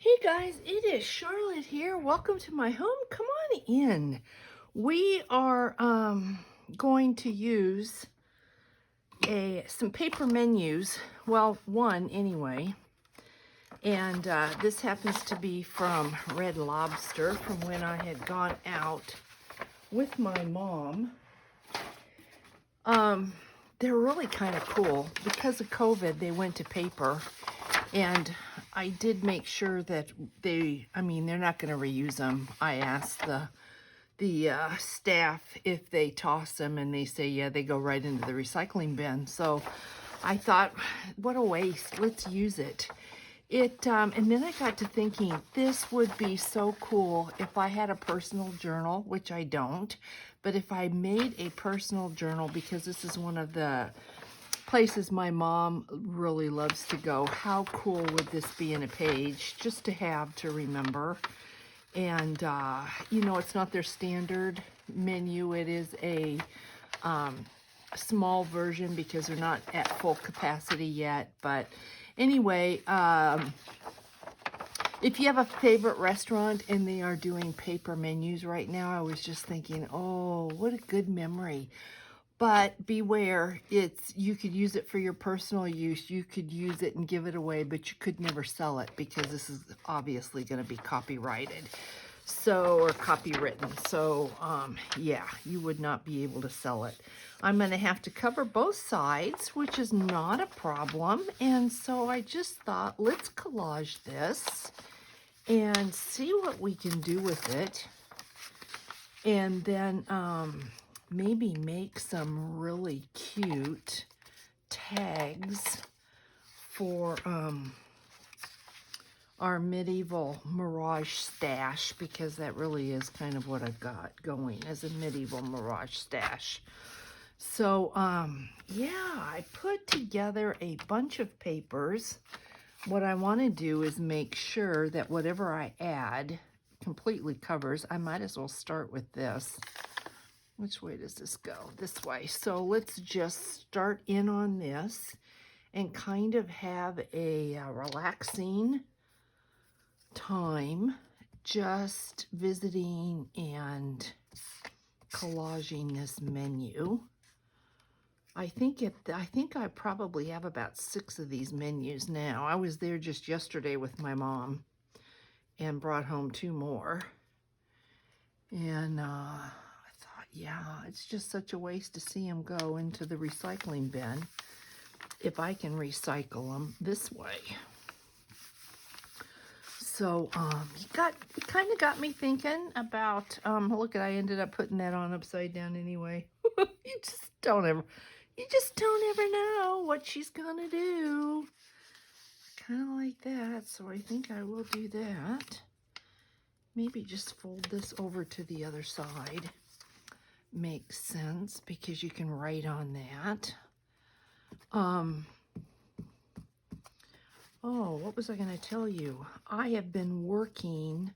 Hey guys, it is Charlotte here. Welcome to my home. Come on in. We are going to use some paper menus. Well, one anyway. And this happens to be from Red Lobster from when I had gone out with my mom. They're really kind of cool. Because of COVID, they went to paper. And I did make sure that they're not going to reuse them. I asked the staff if they toss them, and they say, yeah, they go right into the recycling bin. So I thought, what a waste. Let's use it. And then I got to thinking, this would be so cool if I had a personal journal, which I don't, but if I made a personal journal, because this is one of the places my mom really loves to go. How cool would this be in a page just to have to remember? And it's not their standard menu. It is a small version because they're not at full capacity yet. But anyway, if you have a favorite restaurant and they are doing paper menus right now, I was just thinking, oh, what a good memory. But beware, you could use it for your personal use. You could use it and give it away, but you could never sell it because this is obviously going to be copyrighted. Or copywritten. So, yeah, you would not be able to sell it. I'm going to have to cover both sides, which is not a problem. And so I just thought, let's collage this and see what we can do with it. And then, maybe make some really cute tags for our Medieval Mirage stash, because that really is kind of what I've got going as a Medieval Mirage stash. So, yeah, I put together a bunch of papers. What I want to do is make sure that whatever I add completely covers. I might as well start with this. Which way does this go? This way. So let's just start in on this and kind of have a relaxing time just visiting and collaging this menu. I think I probably have about 6 of these menus now. I was there just yesterday with my mom and brought home 2 more. And yeah, it's just such a waste to see them go into the recycling bin if I can recycle them this way. So, you kind of got me thinking about, look, I ended up putting that on upside down anyway. You just don't ever know what she's gonna do. Kind of like that, so I think I will do that. Maybe just fold this over to the other side. Makes sense because you can write on that. Oh, what was I going to tell you? I have been working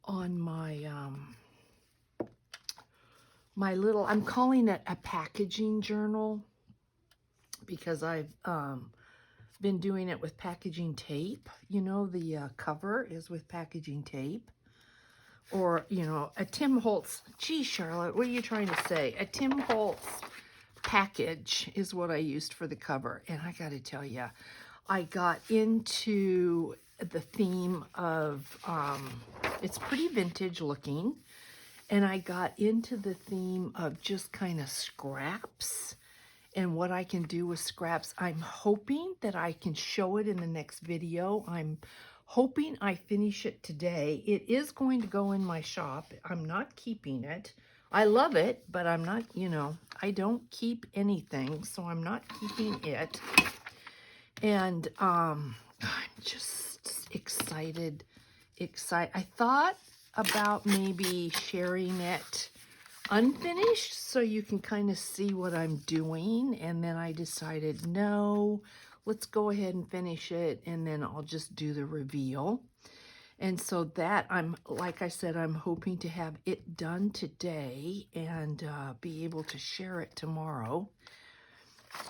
on my my little, I'm calling it a packaging journal, because I've been doing it with packaging tape. You know, the cover is with packaging tape. Or, a Tim Holtz. Gee, Charlotte, what are you trying to say? A Tim Holtz package is what I used for the cover. And I got to tell you, I got into the theme of, it's pretty vintage looking. And I got into the theme of just kind of scraps and what I can do with scraps. I'm hoping that I can show it in the next video. I'm hoping I finish it today. It is going to go in my shop. I'm not keeping it. I love it, but I'm not, I don't keep anything, so I'm not keeping it. And I'm just excited. I thought about maybe sharing it unfinished so you can kind of see what I'm doing, and then I decided, no, let's go ahead and finish it, and then I'll just do the reveal. And so that, like I said, I'm hoping to have it done today and be able to share it tomorrow.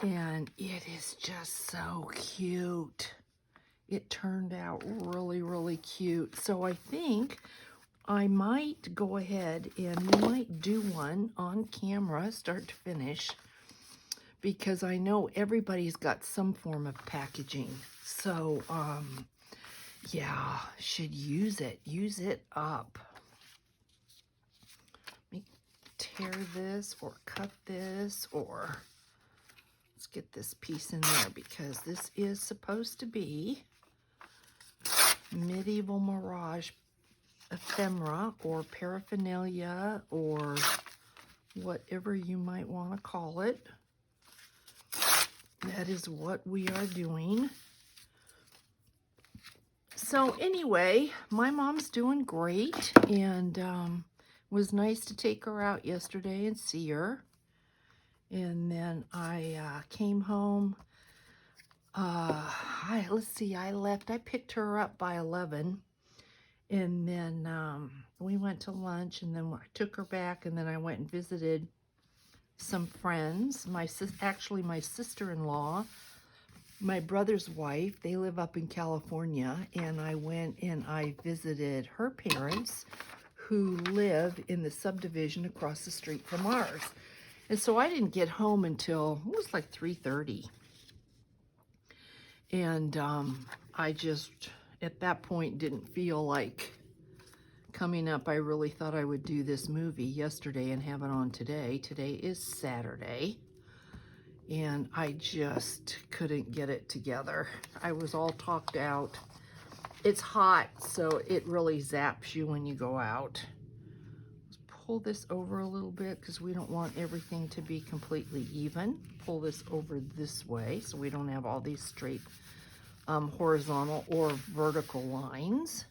And it is just so cute. it turned out really, really cute. So I think I might go ahead and we might do one on camera, start to finish, because I know everybody's got some form of packaging. So, yeah, should use it up. Let me tear this or cut this, or let's get this piece in there because this is supposed to be Medieval Mirage ephemera or paraphernalia or whatever you might want to call it. That is what we are doing. So anyway, my mom's doing great, and was nice to take her out yesterday and see her. And then I came home. Let's see, I picked her up by 11. And then we went to lunch, and then I took her back, and then I went and visited some friends. Actually, my sister-in-law, my brother's wife, they live up in California, and I went and I visited her parents who live in the subdivision across the street from ours. And so I didn't get home until, it was like 3:30. And I just, at that point, didn't feel like coming up. I really thought I would do this movie yesterday and have it on today. Today is Saturday. And I just couldn't get it together. I was all talked out. It's hot, so it really zaps you when you go out. Let's pull this over a little bit because we don't want everything to be completely even. Pull this over this way so we don't have all these straight horizontal or vertical lines.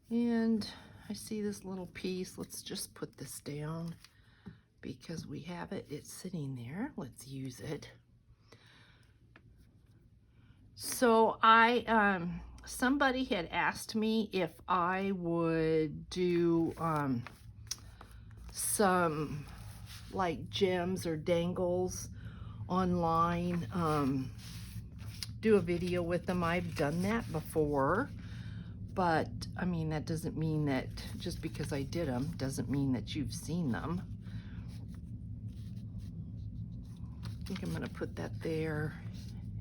And I see this little piece. Let's just put this down because we have it. It's sitting there. Let's use it. So somebody had asked me if I would do some like gems or dangles online, do a video with them. I've done that before, but I mean, that doesn't mean that just because I did them doesn't mean that you've seen them. I think I'm going to put that there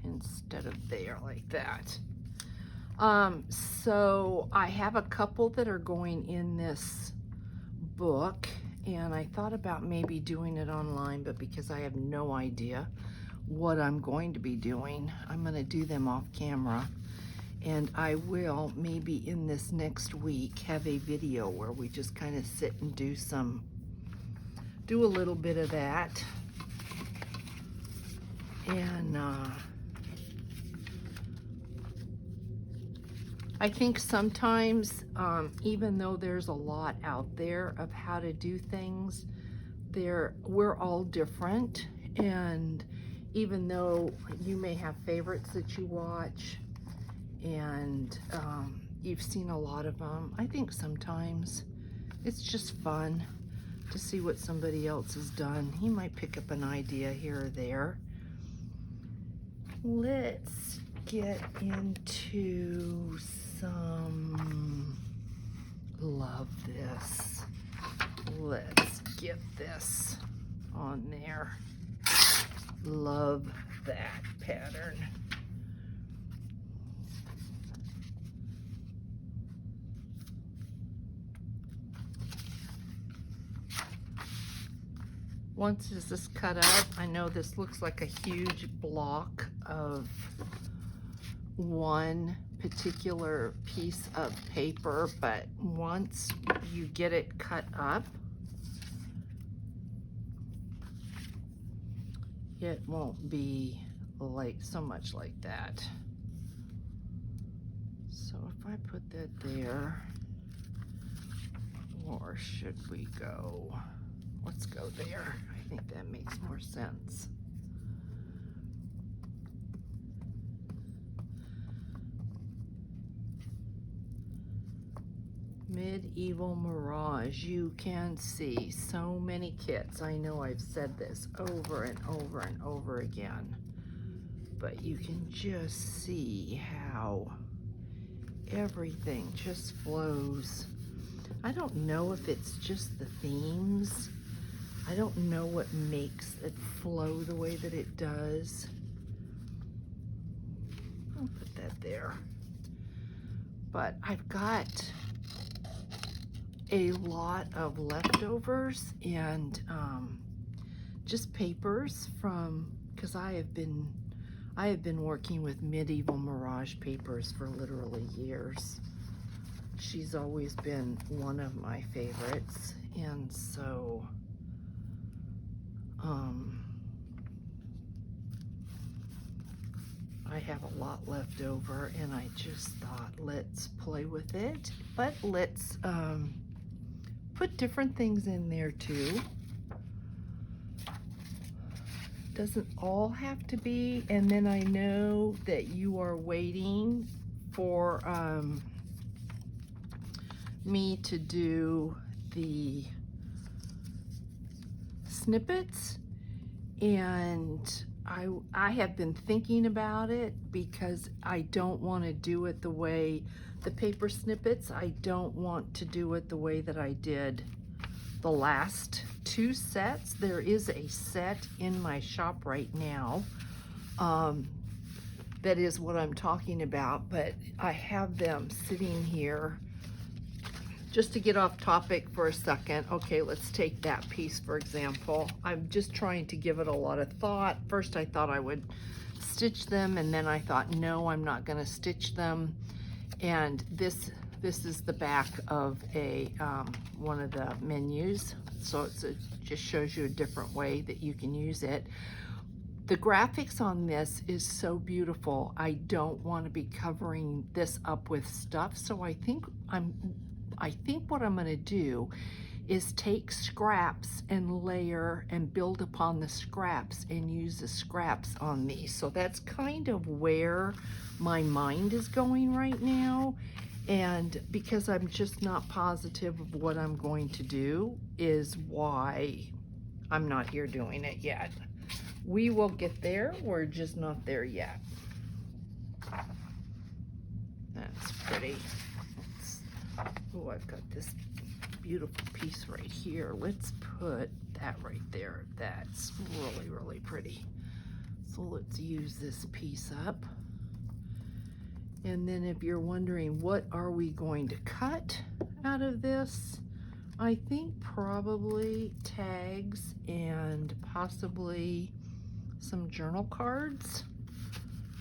instead of there like that. So I have a couple that are going in this book, and I thought about maybe doing it online, but because I have no idea what I'm going to be doing, I'm going to do them off camera. And I will maybe in this next week have a video where we just kind of sit and do a little bit of that. And I think sometimes, even though there's a lot out there of how to do things, we're all different. And even though you may have favorites that you watch, and you've seen a lot of them, I think sometimes it's just fun to see what somebody else has done. He might pick up an idea here or there. Let's get into some, love this. Let's get this on there. Love that pattern. Once this is cut up, I know this looks like a huge block of one particular piece of paper, but once you get it cut up, it won't be like so much like that. So if I put that there, or should we go? Let's go there. I think that makes more sense. Medieval Mirage. You can see so many kits. I know I've said this over and over and over again. but you can just see how everything just flows. I don't know if it's just the themes. I don't know what makes it flow the way that it does. I'll put that there. But I've got a lot of leftovers and just papers from, because I have been working with Medieval Mirage papers for literally years. She's always been one of my favorites, and so I have a lot left over, and I just thought, let's play with it, but let's put different things in there too. Doesn't all have to be. And then I know that you are waiting for me to do the snippets, and I have been thinking about it because I don't want to do it the way the paper snippets. I don't want to do it the way that I did the last two sets. There is a set in my shop right now that is what I'm talking about, but I have them sitting here. Just to get off topic for a second, okay, let's take that piece for example. I'm just trying to give it a lot of thought. First I thought I would stitch them, and then I thought, no, I'm not gonna stitch them. And this is the back of a one of the menus, so it just shows you a different way that you can use it. The graphics on this is so beautiful. I don't want to be covering this up with stuff, so I think what I'm going to do is take scraps and layer and build upon the scraps and use the scraps on these. So that's kind of where my mind is going right now. And because I'm just not positive of what I'm going to do is why I'm not here doing it yet. We will get there. We're just not there yet. That's pretty. Oh, I've got this beautiful piece right here. Let's put that right there. That's really, really pretty. So let's use this piece up. And then if you're wondering what are we going to cut out of this, I think probably tags and possibly some journal cards.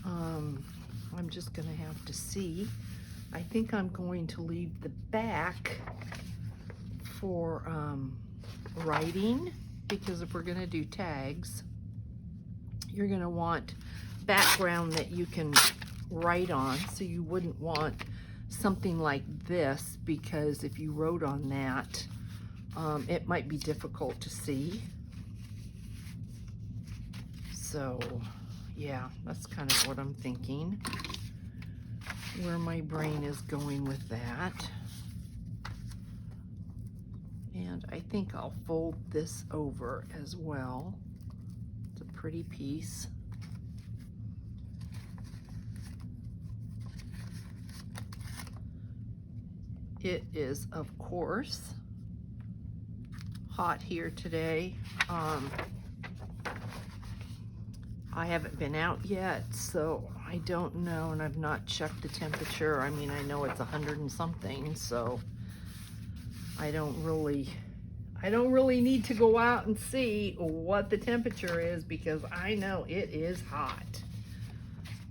I'm just gonna have to see. I think I'm going to leave the back for writing, because if we're gonna do tags, you're gonna want background that you can write on, so you wouldn't want something like this, because if you wrote on that, it might be difficult to see. So yeah, that's kind of what I'm thinking, where my brain is going with that. And I think I'll fold this over as well. It's a pretty piece. It is, of course, hot here today. I haven't been out yet, so I don't know, and I've not checked the temperature. I mean, I know it's 100 and something, so I don't really need to go out and see what the temperature is, because I know it is hot.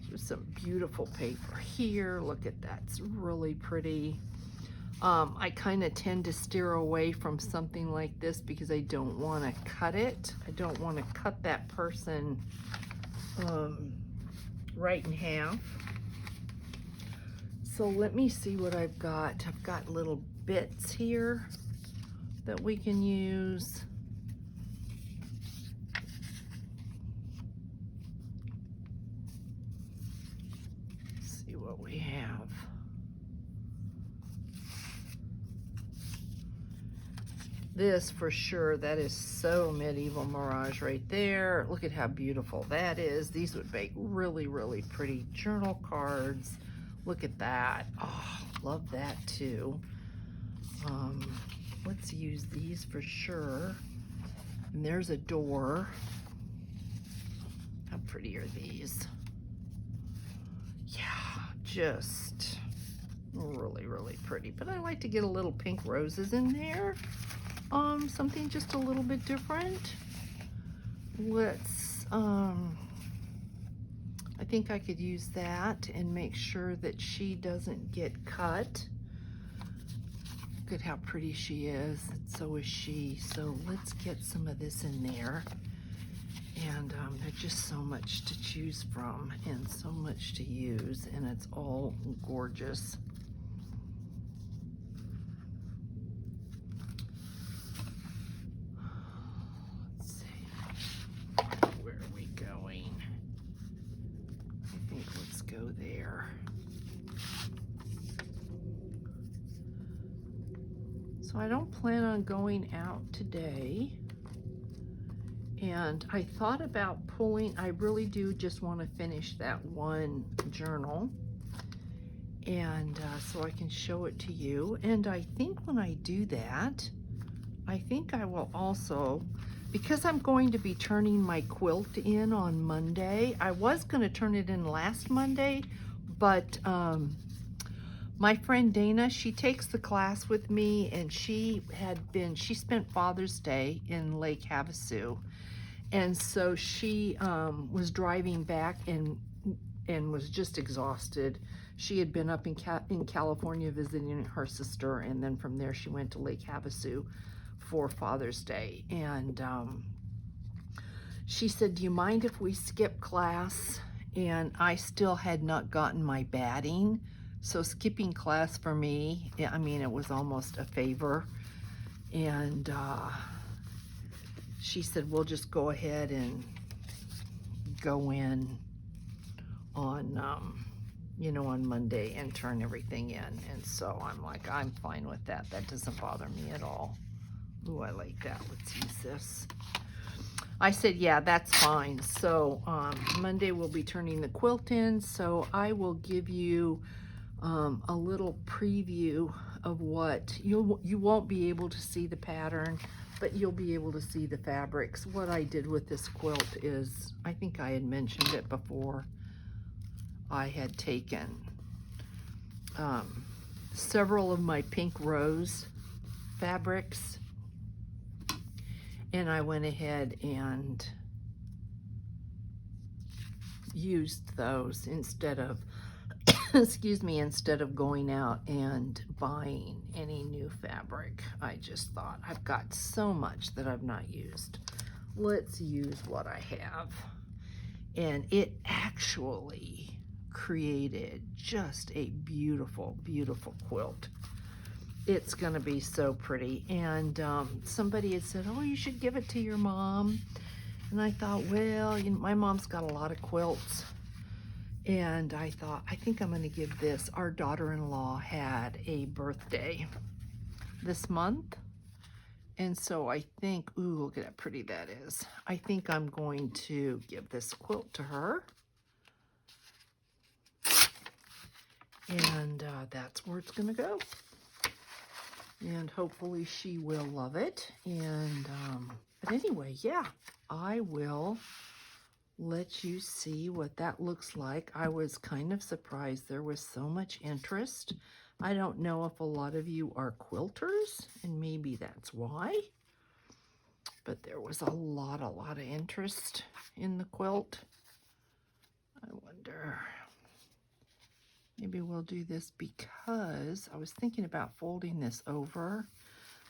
There's some beautiful paper here. Look at that, it's really pretty. I kind of tend to steer away from something like this because I don't want to cut it. I don't want to cut that person right in half. So let me see what I've got. I've got little bits here that we can use. Let's see what we have. This for sure, that is so Medieval Mirage right there. Look at how beautiful that is. These would make really, really pretty journal cards. Look at that. Oh, love that too. Let's use these for sure. And there's a door. How pretty are these? Yeah, just really, really pretty. But I like to get a little pink roses in there. Something just a little bit different. Let's, I think I could use that and make sure that she doesn't get cut. Look at how pretty she is, and so is she. So let's get some of this in there. And there's just so much to choose from and so much to use, and it's all gorgeous. Let's see, where are we going? I think let's go there. So I don't plan on going out today. And I thought about pulling, I really do just want to finish that one journal. And so I can show it to you. And I think when I do that, I think I will also, because I'm going to be turning my quilt in on Monday. I was going to turn it in last Monday, but my friend Dana, she takes the class with me, and she spent Father's Day in Lake Havasu. And so she was driving back and was just exhausted. She had been up in California visiting her sister, and then from there she went to Lake Havasu for Father's Day. And she said, do you mind if we skip class? And I still had not gotten my batting. So skipping class for me, I mean, it was almost a favor. And she said, we'll just go ahead and go in on, you know, on Monday and turn everything in. And so I'm like, I'm fine with that. That doesn't bother me at all. Ooh, I like that. Let's use this. I said, yeah, that's fine. So Monday we'll be turning the quilt in. So I will give you a little preview of what you won't be able to see the pattern, but you'll be able to see the fabrics. What I did with this quilt is, I think I had mentioned it before, I had taken several of my pink rose fabrics, and I went ahead and used those instead of excuse me, instead of going out and buying any new fabric. I just thought, I've got so much that I've not used. Let's use what I have. And it actually created just a beautiful, beautiful quilt. It's gonna be so pretty. And somebody had said, oh, you should give it to your mom. And I thought, well, you know, my mom's got a lot of quilts. And I thought, I think I'm going to give this. Our daughter-in-law had a birthday this month. And so I think, ooh, look at how pretty that is. I think I'm going to give this quilt to her. And that's where it's going to go. And hopefully she will love it. And, but anyway, yeah, I will let you see what that looks like. I was kind of surprised there was so much interest. I don't know if a lot of you are quilters, and maybe that's why, but there was a lot of interest in the quilt. I wonder, maybe we'll do this because I was thinking about folding this over,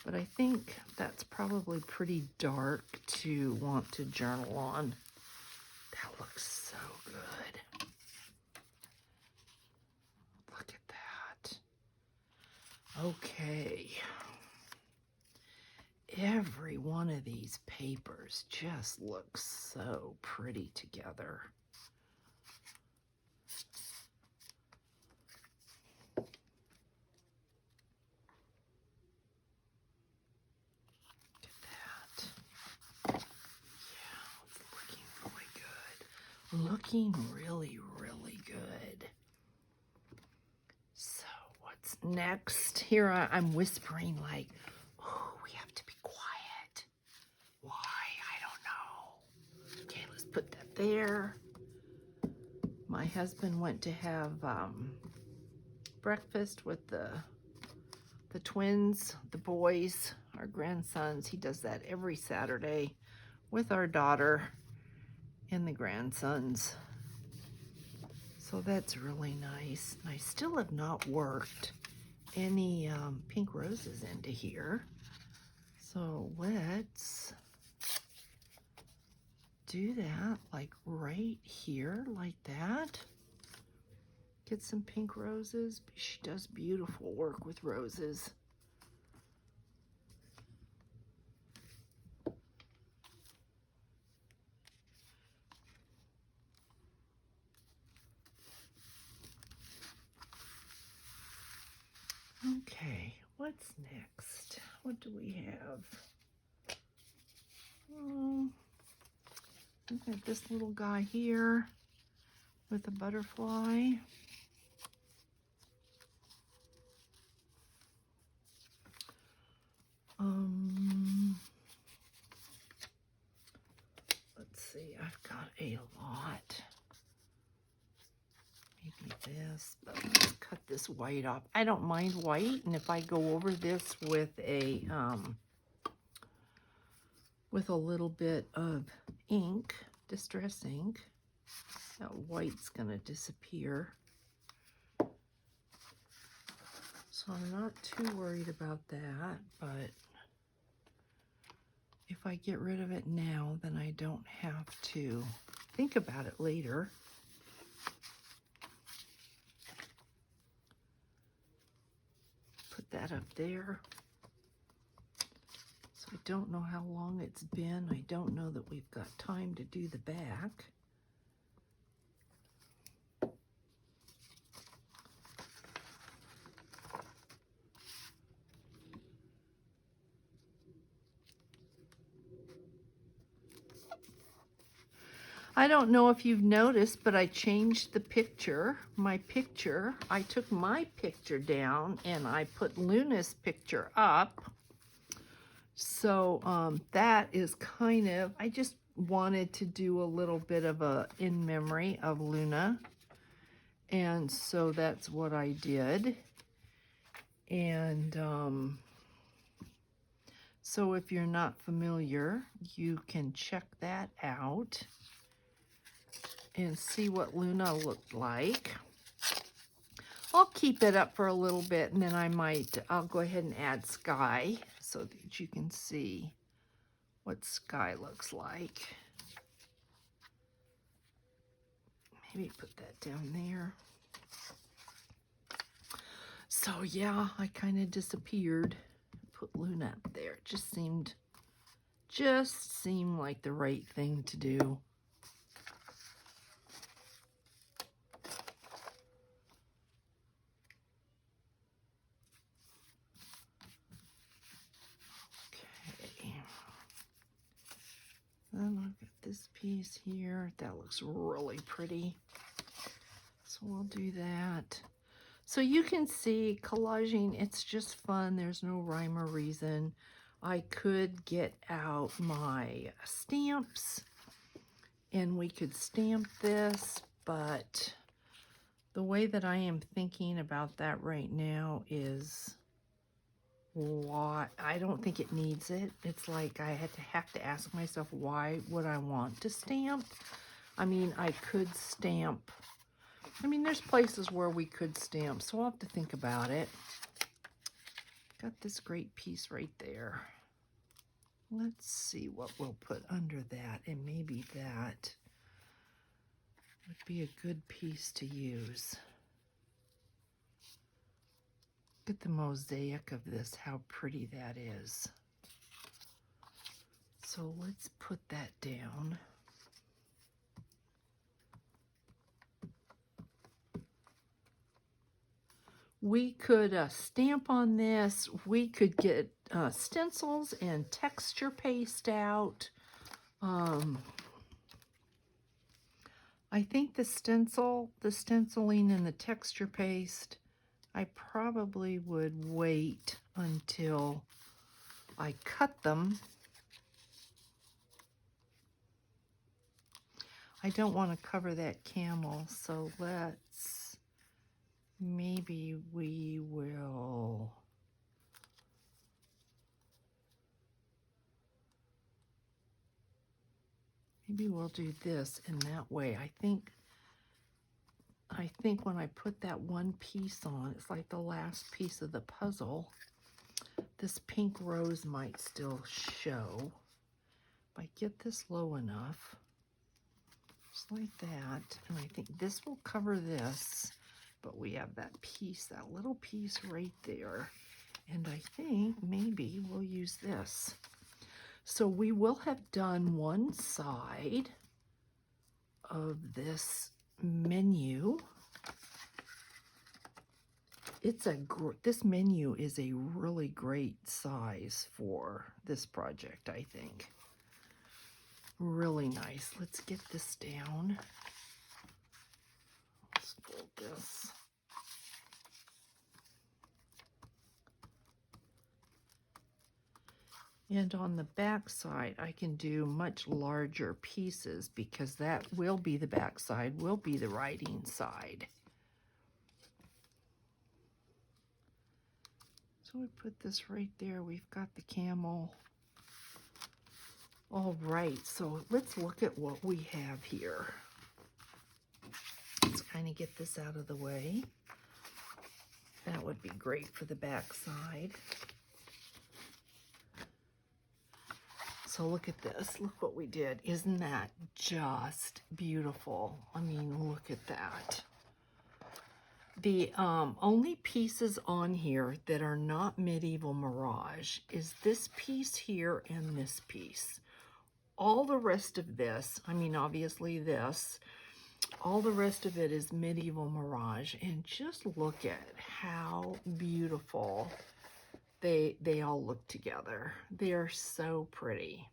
but I think that's probably pretty dark to want to journal on. That looks so good. Look at that. Okay. Every one of these papers just looks so pretty together. looking really, really good. So what's next? Here I'm whispering like, oh, we have to be quiet. Why? I don't know. Okay, let's put that there. My husband went to have breakfast with the twins, the boys, our grandsons. He does that every Saturday with our daughter and the grandsons. So that's really nice. I still have not worked any pink roses into here. So let's do that like right here, like that. Get some pink roses. She does beautiful work with roses. Okay, what's next? What do we have? We've got this little guy here with a butterfly. Let's see, I've got a lot. Maybe this, but let's cut this white off. I don't mind white, and if I go over this with a little bit of ink, distress ink, that white's gonna disappear. So I'm not too worried about that, but if I get rid of it now, then I don't have to think about it later. Put that up there. So I don't know how long it's been. I don't know that we've got time to do the back. I don't know if you've noticed, but I changed the picture. My picture, I took my picture down and I put Luna's picture up. So that is kind of, I just wanted to do a little bit of a in memory of Luna. And so that's what I did. And so if you're not familiar, you can check that out and see what Luna looked like. I'll keep it up for a little bit, and then I'll go ahead and add Sky so that you can see what Sky looks like. Maybe put that down there. So yeah, I kind of disappeared. Put Luna up there. It just seemed like the right thing to do. Then I've got this piece here. That looks really pretty. So we'll do that. So you can see collaging, it's just fun. There's no rhyme or reason. I could get out my stamps and we could stamp this, but the way that I am thinking about that right now is why I don't think it needs it. It's like I have to ask myself, why would I want to stamp? I mean, I could stamp. I mean, there's places where we could stamp, so I'll have to think about it. Got this great piece right there. Let's see what we'll put under that, and maybe that would be a good piece to use. Look at the mosaic of this, how pretty that is. So let's put that down. We could stamp on this. We could get stencils and texture paste out. I think the stenciling and the texture paste, I probably would wait until I cut them. I don't want to cover that camel, so maybe we will, maybe we'll do this in that way. I think when I put that one piece on, it's like the last piece of the puzzle. This pink rose might still show. If I get this low enough, just like that, and I think this will cover this, but we have that piece, that little piece right there, and I think maybe we'll use this. So we will have done one side of this menu. This menu is a really great size for this project, I think. Really nice. Let's get this down. Let's fold this. And on the back side, I can do much larger pieces because that will be the back side, will be the writing side. So we put this right there. We've got the camel. All right, so let's look at what we have here. Let's kind of get this out of the way. That would be great for the back side. So look at this. Look what we did. Isn't that just beautiful? I mean, look at that. The only pieces on here that are not Medieval Mirage is this piece here and this piece. All the rest of this, I mean, obviously this, all the rest of it is Medieval Mirage. And just look at how beautiful they all look together. They are so pretty.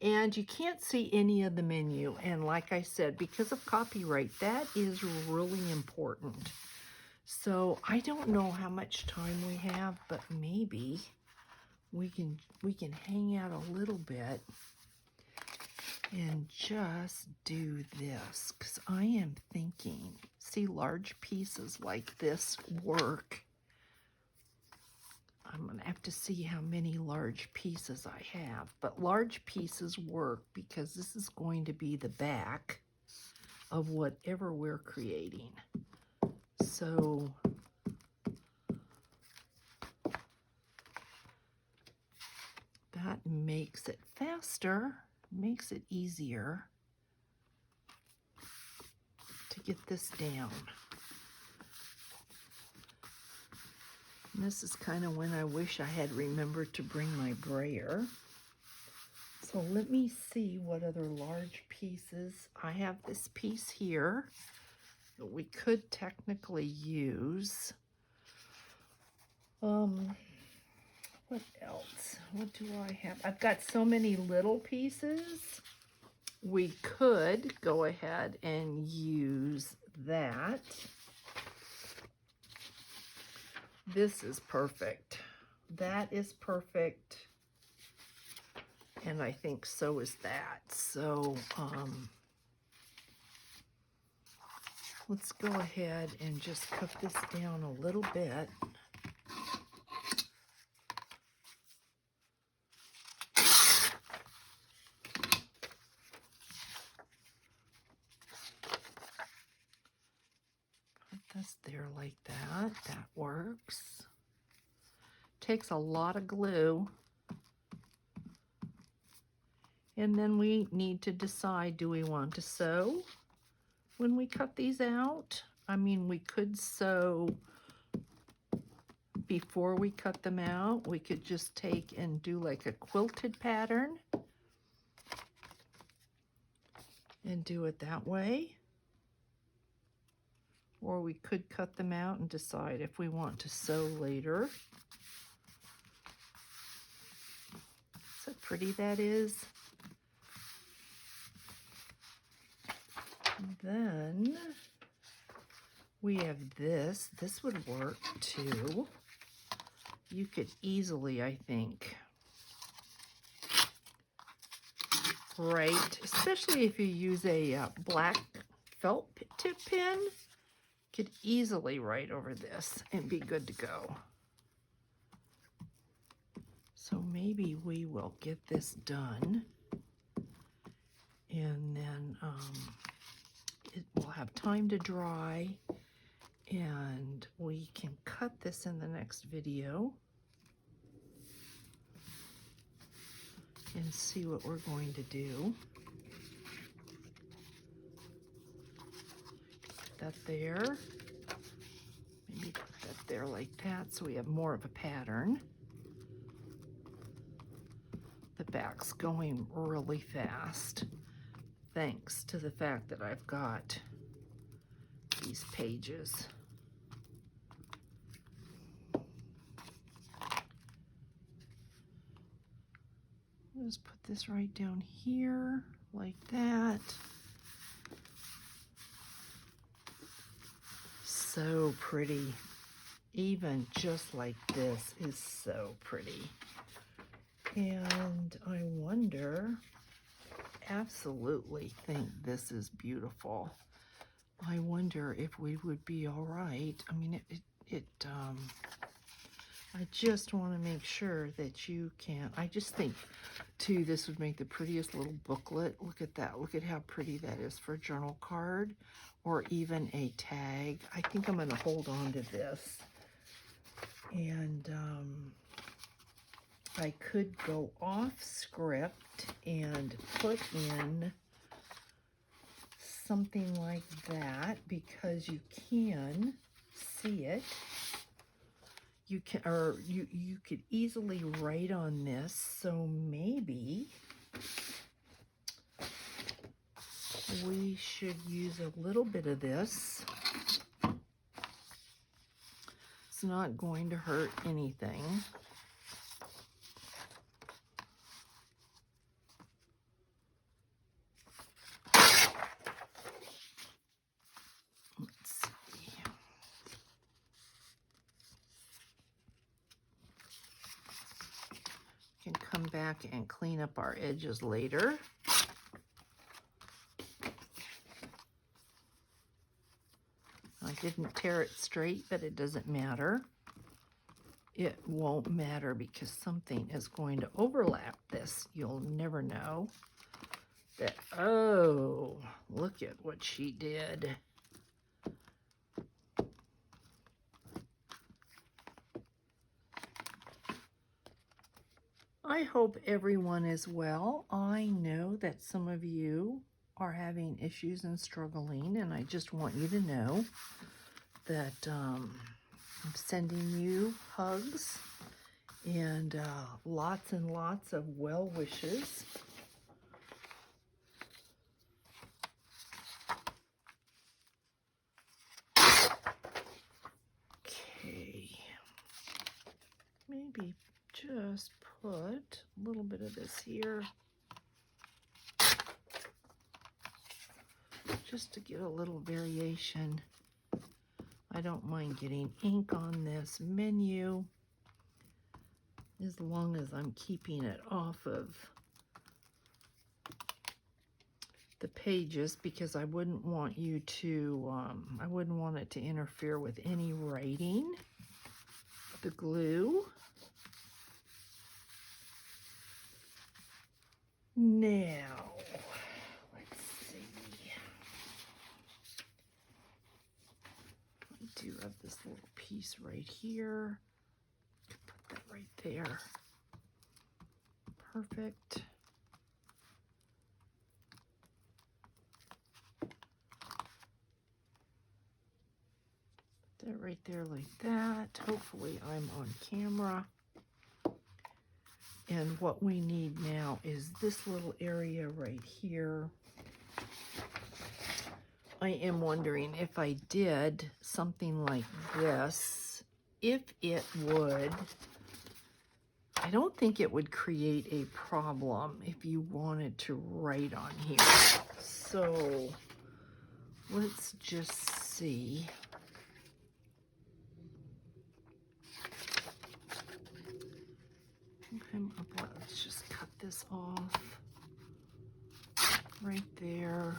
And you can't see any of the menu. And like I said, because of copyright, that is really important. So I don't know how much time we have, but maybe we can hang out a little bit and just do this, because I am thinking, see, large pieces like this work. I'm going to have to see how many large pieces I have, but large pieces work because this is going to be the back of whatever we're creating. So that makes it faster, makes it easier to get this down. And this is kind of when I wish I had remembered to bring my brayer. So let me see what other large pieces. I have this piece here that we could technically use. What else? What do I have? I've got so many little pieces. We could go ahead and use that. This is perfect. That is perfect. And I think so is that. So let's go ahead and just cut this down a little bit. Put this there like that. That works. Takes a lot of glue. And then we need to decide, do we want to sew when we cut these out? I mean, we could sew before we cut them out. We could just take and do like a quilted pattern and do it that way. Or we could cut them out and decide if we want to sew later. See how pretty that is? Then we have this. This would work too. You could easily, I think, write, especially if you use a black felt tip pen, could easily write over this and be good to go. So maybe we will get this done, and then it will have time to dry, and we can cut this in the next video and see what we're going to do. Put that there. Maybe put that there like that so we have more of a pattern. The back's going really fast thanks to the fact that I've got these pages. Just put this right down here like that. So pretty. Even just like this is so pretty. And I wonder, absolutely think this is beautiful. I wonder if we would be all right. I mean, I just want to make sure that you can. I just think, too, this would make the prettiest little booklet. Look at that. Look at how pretty that is for a journal card or even a tag. I think I'm going to hold on to this. And I could go off script and put in something like that because you can see it. You can, or you could easily write on this, so maybe we should use a little bit of this. It's not going to hurt anything. Come back and clean up our edges later. I didn't tear it straight, but it doesn't matter. It won't matter because something is going to overlap this. You'll never know that, oh, look at what she did. I hope everyone is well. I know that some of you are having issues and struggling, and I just want you to know that I'm sending you hugs and lots and lots of well wishes. Okay, maybe just put a little bit of this here just to get a little variation. I don't mind getting ink on this menu as long as I'm keeping it off of the pages, because I wouldn't want you to, I wouldn't want it to interfere with any writing. The glue. Now, let's see. I do have this little piece right here. Put that right there. Perfect. Put that right there like that. Hopefully I'm on camera. And what we need now is this little area right here. I am wondering if I did something like this, if it would, I don't think it would create a problem if you wanted to write on here. So let's just see. Let's just cut this off right there.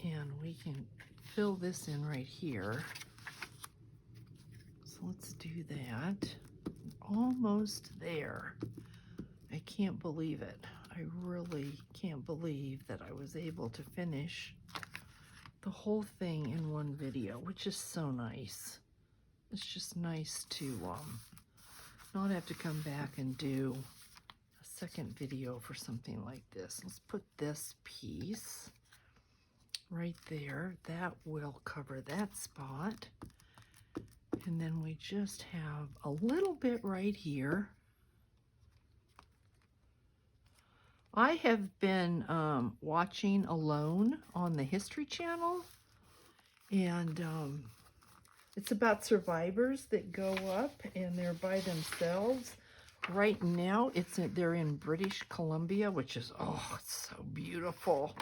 And we can fill this in right here. So let's do that. Almost there. I can't believe it. I really can't believe that I was able to finish the whole thing in one video, which is so nice. It's just nice to not have to come back and do a second video for something like this. Let's put this piece right there. That will cover that spot. And then we just have a little bit right here. I have been watching Alone on the History Channel, and it's about survivors that go up and they're by themselves. Right now, they're in British Columbia, which is, oh, it's so beautiful.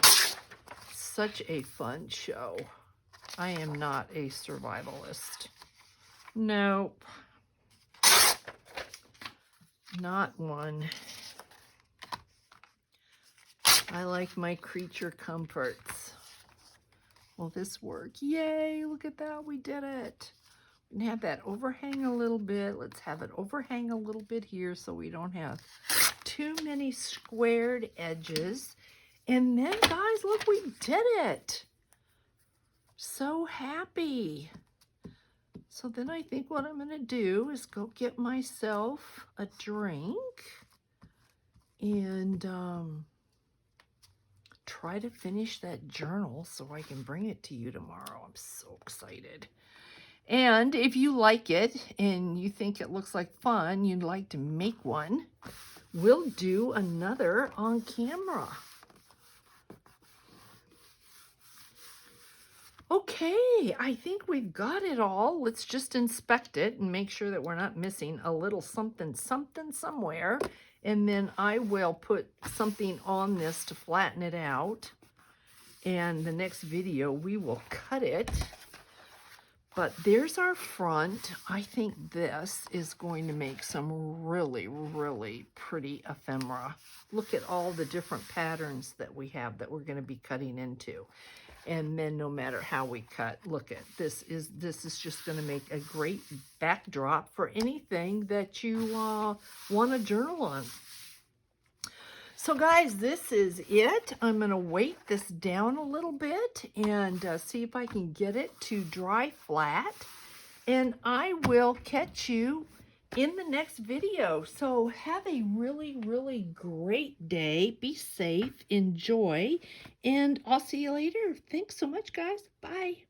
Such a fun show. I am not a survivalist. Nope. Not one. I like my creature comforts. Will this work? Yay, look at that, we did it. We can have that overhang a little bit. Let's have it overhang a little bit here so we don't have too many squared edges. And then, guys, look, we did it. So happy. So then I think what I'm gonna do is go get myself a drink and try to finish that journal so I can bring it to you tomorrow. I'm so excited. And if you like it and you think it looks like fun, you'd like to make one, we'll do another on camera. Okay, I think we've got it all. Let's just inspect it and make sure that we're not missing a little something somewhere. And then I will put something on this to flatten it out. And the next video, we will cut it. But there's our front. I think this is going to make some really, really pretty ephemera. Look at all the different patterns that we have that we're going to be cutting into. And then no matter how we cut, look at this is just going to make a great backdrop for anything that you want to journal on. So guys, this is it. I'm going to weight this down a little bit and see if I can get it to dry flat. And I will catch you in the next video. So have a really, really great day. Be safe, enjoy, and I'll see you later. Thanks so much, guys. Bye.